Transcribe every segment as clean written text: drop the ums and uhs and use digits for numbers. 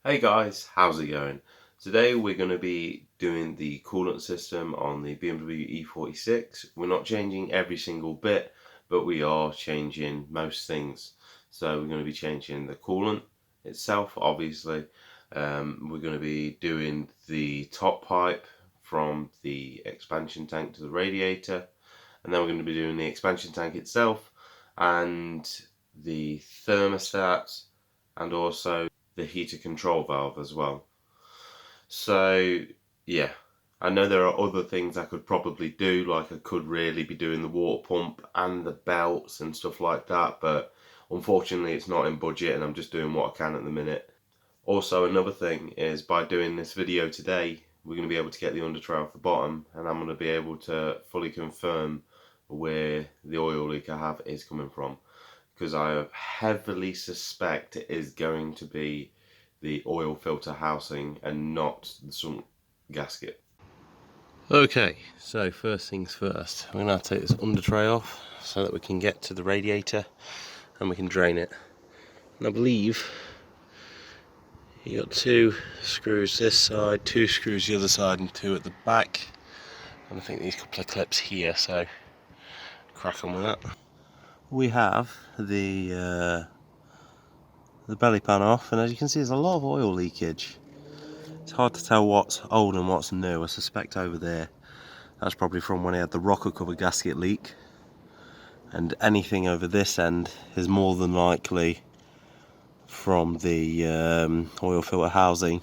Hey guys, how's it going? Today we're going to be doing the coolant system on the BMW E46. We're not changing every single bit, but we are changing most things. So we're going to be changing the coolant itself, obviously. We're going to be doing the top pipe from the expansion tank to the radiator, and then we're going to be doing the expansion tank itself and the thermostat, and also the heater control valve as well. So yeah, I know there are other things I could probably do, like I could really be doing the water pump and the belts and stuff like that, but unfortunately it's not in budget and I'm just doing what I can at the minute. Also, another thing is, by doing this video today, we're going to be able to get the under tray off the bottom, and I'm going to be able to fully confirm where the oil leak I have is coming from, because I heavily suspect it is going to be the oil filter housing and not the sump gasket. Okay, so first things first, we're going to take this under tray off so that we can get to the radiator and we can drain it. And I believe you got 2 screws this side, 2 screws the other side, and 2 at the back. And I think these couple of clips here, so crack on with that. We have the belly pan off, and as you can see there's a lot of oil leakage. It's hard to tell what's old and what's new. I suspect over there that's probably from when he had the rocker cover gasket leak, and anything over this end is more than likely from the oil filter housing,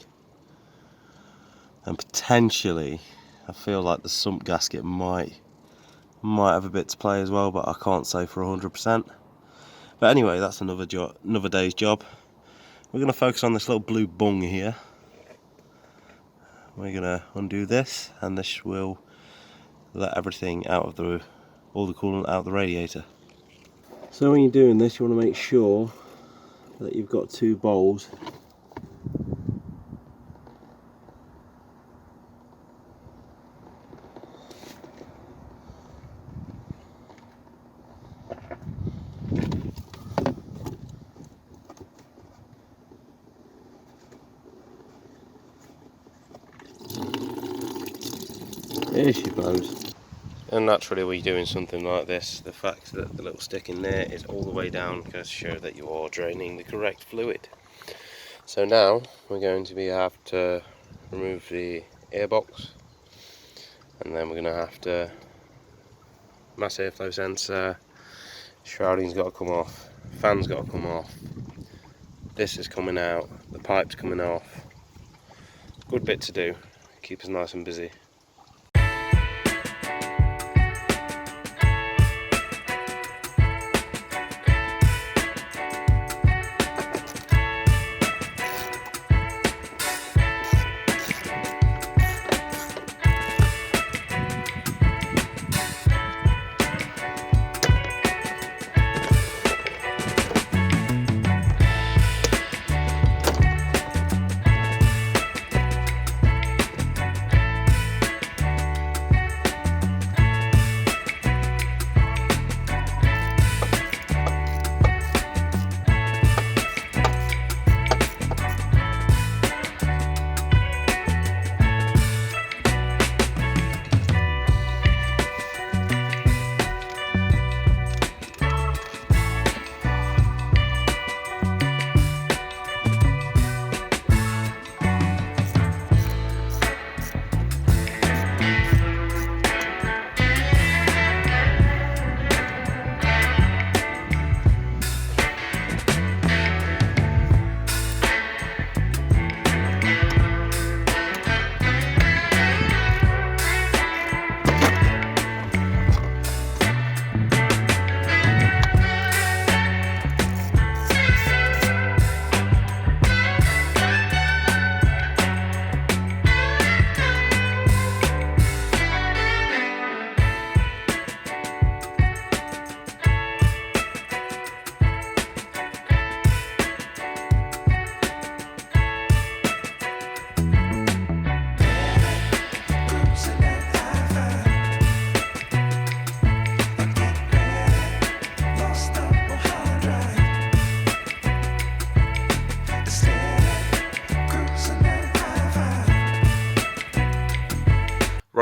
and potentially I feel like the sump gasket might have a bit to play as well, but I can't say for 100%. But anyway, that's another day's job. We're going to focus on this little blue bung here. We're going to undo this, and this will let everything out of all the coolant out of the radiator. So when you're doing this, you want to make sure that you've got 2 bowls. There she blows. And naturally, when you're doing something like this, the fact that the little stick in there is all the way down goes to show that you are draining the correct fluid. So now we're going to have to remove the airbox, and then we're going to have to mass airflow sensor, shrouding's got to come off, fan's got to come off, this is coming out, the pipe's coming off. Good bit to do, keep us nice and busy.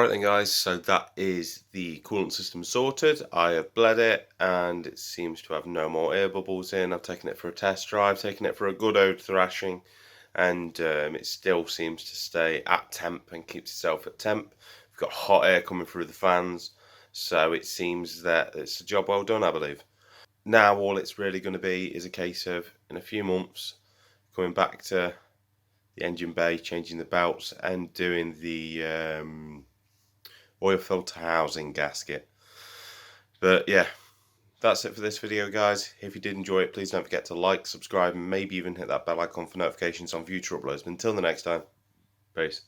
Alright then guys, so that is the coolant system sorted. I have bled it and it seems to have no more air bubbles in. I've taken it for a test drive, taken it for a good old thrashing, and it still seems to stay at temp and keeps itself at temp. We've got hot air coming through the fans, so it seems that it's a job well done, I believe. Now all it's really going to be is a case of, in a few months, coming back to the engine bay, changing the belts and doing the oil filter housing gasket. But yeah, that's it for this video guys. If you did enjoy it, please don't forget to like, subscribe, and maybe even hit that bell icon for notifications on future uploads. But until the next time, peace.